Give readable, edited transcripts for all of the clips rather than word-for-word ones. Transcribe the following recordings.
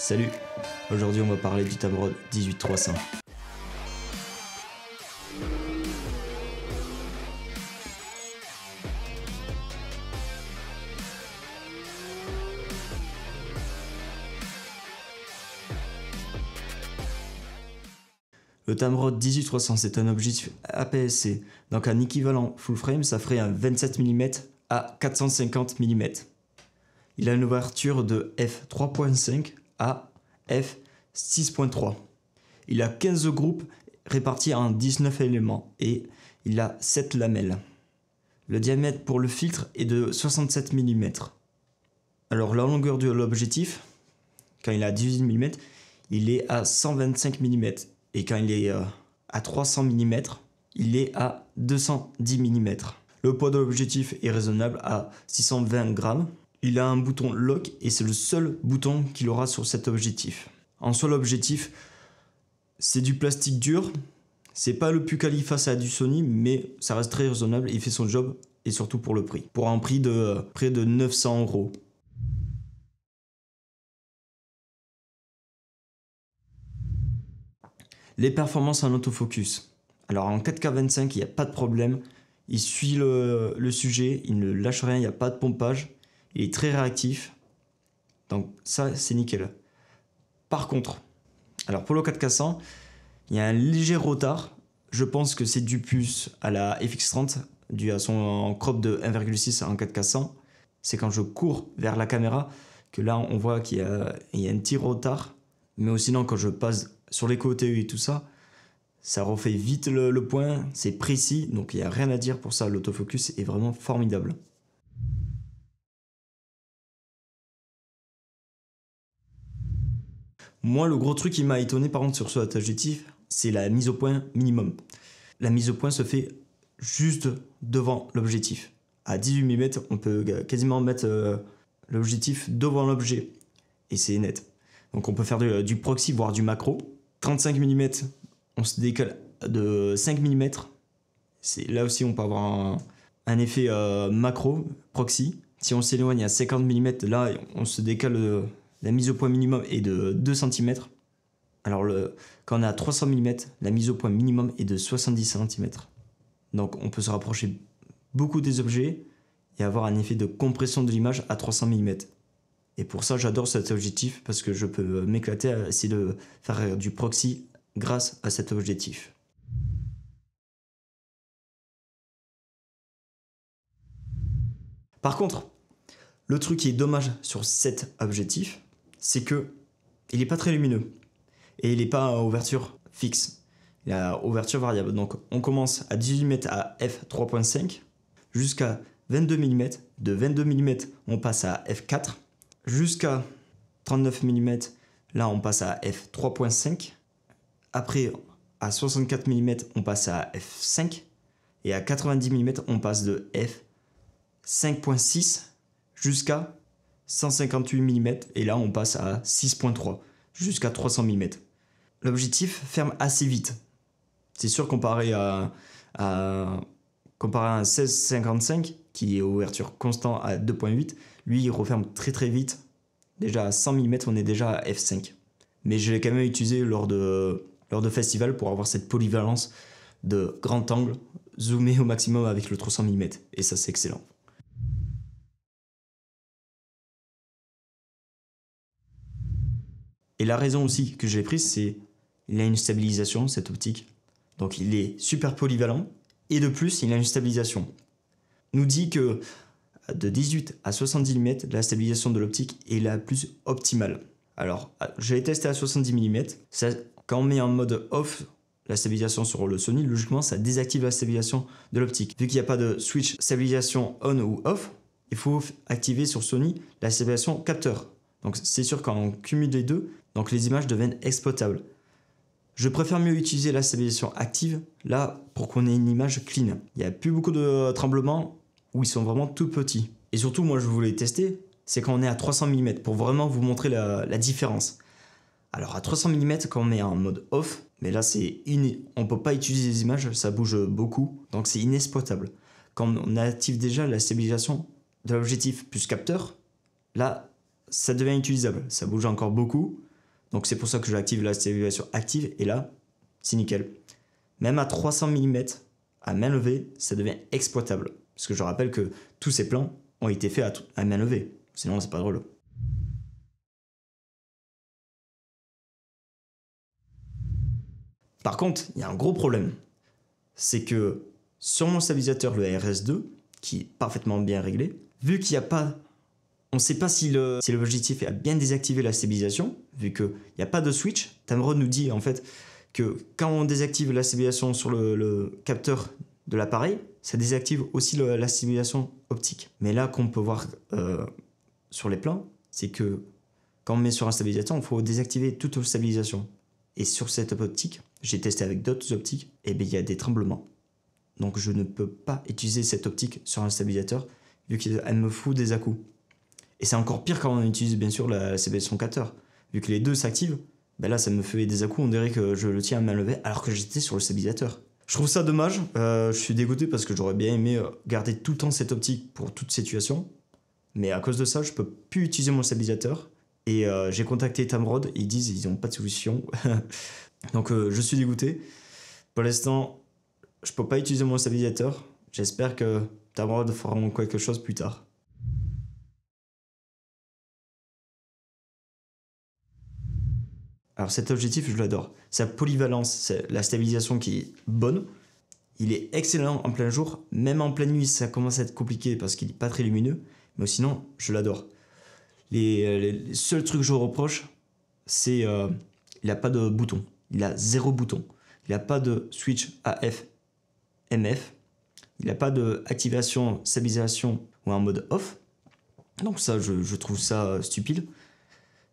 Salut, aujourd'hui on va parler du Tamrod 18300. Le Tamrod 18300 c'est un objectif APS-C, donc un équivalent full frame ça ferait un 27 mm à 450 mm. Il a une ouverture de f3.5 à f6.3. Il a 15 groupes répartis en 19 éléments et il a 7 lamelles. Le diamètre pour le filtre est de 67 mm. Alors la longueur de l'objectif, quand il est à 18 mm, il est à 125 mm. Et quand il est à 300 mm, il est à 210 mm. Le poids de l'objectif est raisonnable à 620 grammes. Il a un bouton lock et c'est le seul bouton qu'il aura sur cet objectif. En soi, l'objectif, c'est du plastique dur. C'est pas le plus quali face à du Sony, mais ça reste très raisonnable. Il fait son job et surtout pour le prix. Pour un prix de près de 900 €. Les performances en autofocus. Alors en 4K25, il n'y a pas de problème. Il suit le sujet, il ne lâche rien, il n'y a pas de pompage. Il est très réactif. Donc ça, c'est nickel. Par contre, alors pour le 4K100, il y a un léger retard. Je pense que c'est dû plus à la FX30, dû à son crop de 1,6 en 4K100. C'est quand je cours vers la caméra que là, on voit qu'il y a un petit retard. Mais sinon, quand je passe sur les côtés et tout ça, ça refait vite le point, c'est précis, donc il n'y a rien à dire pour ça, l'autofocus est vraiment formidable. Moi, le gros truc qui m'a étonné par contre sur cet objectif, c'est la mise au point minimum. La mise au point se fait juste devant l'objectif. À 18 mm, on peut quasiment mettre l'objectif devant l'objet, et c'est net. Donc on peut faire du proxy, voire du macro. 35 mm, on se décale de 5 mm. Là aussi, on peut avoir un effet macro, proxy. Si on s'éloigne à 50 mm, là, on se décale, la mise au point minimum est de 2 cm. Alors, quand on est à 300 mm, la mise au point minimum est de 70 cm. Donc, on peut se rapprocher beaucoup des objets et avoir un effet de compression de l'image à 300 mm. Et pour ça, j'adore cet objectif parce que je peux m'éclater à essayer de faire du proxy grâce à cet objectif. Par contre, le truc qui est dommage sur cet objectif, c'est que il n'est pas très lumineux et il n'est pas à ouverture fixe. Il a ouverture variable. Donc on commence à 18 mm à f3.5 jusqu'à 22 mm. De 22 mm, on passe à f4. Jusqu'à 39 mm, là on passe à f3.5. Après, à 64 mm, on passe à f5. Et à 90 mm, on passe de f5.6 jusqu'à 158 mm. Et là, on passe à 6.3 jusqu'à 300 mm. L'objectif ferme assez vite. C'est sûr, comparé à un 16-55 qui est ouverture constant à 2.8, lui il referme très très vite. Déjà à 100 mm, on est déjà à f5. Mais je l'ai quand même utilisé lors de festival pour avoir cette polyvalence de grand angle, zoomé au maximum avec le 300 mm. Et ça, c'est excellent. Et la raison aussi que je l'ai prise, c'est qu'il a une stabilisation, cette optique. Donc il est super polyvalent. Et de plus, il a une stabilisation. Nous dit que de 18 à 70 mm, la stabilisation de l'optique est la plus optimale. Alors, je l'ai testé à 70 mm. Quand on met en mode off la stabilisation sur le Sony, logiquement, ça désactive la stabilisation de l'optique. Vu qu'il n'y a pas de switch stabilisation on ou off, il faut activer sur Sony la stabilisation capteur. Donc c'est sûr quand on cumule les deux, donc les images deviennent exploitables. Je préfère mieux utiliser la stabilisation active, là, pour qu'on ait une image clean. Il n'y a plus beaucoup de tremblements où ils sont vraiment tout petits. Et surtout, moi, je voulais tester, c'est quand on est à 300 mm, pour vraiment vous montrer la différence. Alors, à 300 mm, quand on est en mode off, mais là, on ne peut pas utiliser les images, ça bouge beaucoup, donc c'est inexploitable. Quand on active déjà la stabilisation de l'objectif plus capteur, là, ça devient utilisable. Ça bouge encore beaucoup, Donc c'est pour ça que j'active la stabilisation active, et là, c'est nickel. Même à 300 mm, à main levée, ça devient exploitable. Parce que je rappelle que tous ces plans ont été faits à main levée. Sinon, c'est pas drôle. Par contre, il y a un gros problème. C'est que sur mon stabilisateur, le RS2, qui est parfaitement bien réglé, vu qu'il n'y a pas... On ne sait pas si l'objectif a bien désactivé la stabilisation, vu qu'il n'y a pas de switch. Tamrod nous dit en fait que quand on désactive la stabilisation sur le capteur de l'appareil, ça désactive aussi la stabilisation optique. Mais là, qu'on peut voir sur les plans, c'est que quand on met sur un stabilisateur, il faut désactiver toute stabilisation. Et sur cette optique, j'ai testé avec d'autres optiques, et bien il y a des tremblements. Donc je ne peux pas utiliser cette optique sur un stabilisateur, vu qu'elle me fout des à-coups. Et c'est encore pire quand on utilise bien sûr la stabilisation capteur. Vu que les deux s'activent, ben là ça me fait des à-coups, on dirait que je le tiens à main levée alors que j'étais sur le stabilisateur. Je trouve ça dommage, je suis dégoûté parce que j'aurais bien aimé garder tout le temps cette optique pour toute situation. Mais à cause de ça, je peux plus utiliser mon stabilisateur. Et j'ai contacté Tamrod, ils disent qu'ils n'ont pas de solution. Donc je suis dégoûté. Pour l'instant, je peux pas utiliser mon stabilisateur. J'espère que Tamrod fera quelque chose plus tard. Alors cet objectif, je l'adore. Sa polyvalence, c'est la stabilisation qui est bonne. Il est excellent en plein jour. Même en pleine nuit, ça commence à être compliqué parce qu'il n'est pas très lumineux. Mais sinon, je l'adore. Les seuls trucs que je reproche, c'est il n'a pas de bouton. Il a 0 bouton. Il n'a pas de switch AF, MF. Il n'a pas d'activation, stabilisation ou en mode off. Donc ça, je trouve ça stupide.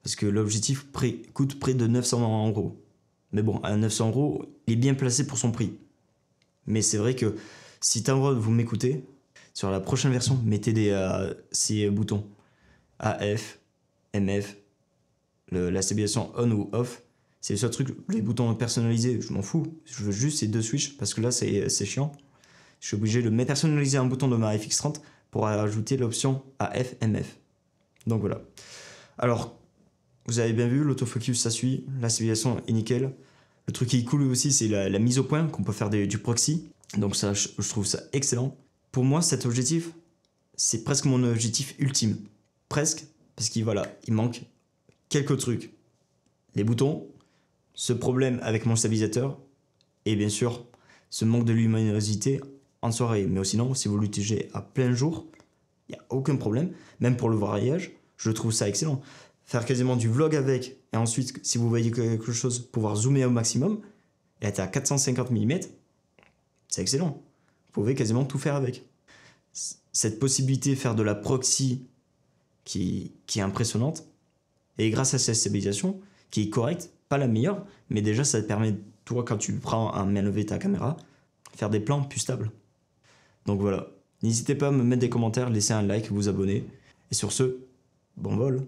Parce que l'objectif coûte près de 900 €. Mais bon, à 900 €, il est bien placé pour son prix. Mais c'est vrai que si Tamrod, vous m'écoutez, sur la prochaine version, mettez ces boutons AF, MF, la stabilisation on ou off. C'est le seul truc, les boutons personnalisés, je m'en fous. Je veux juste ces deux switches parce que là, c'est chiant. Je suis obligé de personnaliser un bouton de ma FX30 pour ajouter l'option AF, MF. Donc voilà. Alors, vous avez bien vu, l'autofocus ça suit, la stabilisation est nickel. Le truc qui est cool aussi, c'est la mise au point, qu'on peut faire du proxy. Donc ça, je trouve ça excellent. Pour moi, cet objectif, c'est presque mon objectif ultime. Presque, parce qu'il manque quelques trucs. Les boutons, ce problème avec mon stabilisateur, et bien sûr, ce manque de luminosité en soirée. Mais sinon, si vous l'utilisez à plein jour, il n'y a aucun problème. Même pour le voyage, je trouve ça excellent. Faire quasiment du vlog avec, et ensuite, si vous voyez quelque chose, pouvoir zoomer au maximum, et être à 450 mm, c'est excellent. Vous pouvez quasiment tout faire avec. Cette possibilité de faire de la proxy qui est impressionnante, et grâce à cette stabilisation, qui est correcte, pas la meilleure, mais déjà ça te permet, toi, quand tu prends à main levée ta caméra, faire des plans plus stables. Donc voilà. N'hésitez pas à me mettre des commentaires, laisser un like, vous abonner. Et sur ce, bon vol!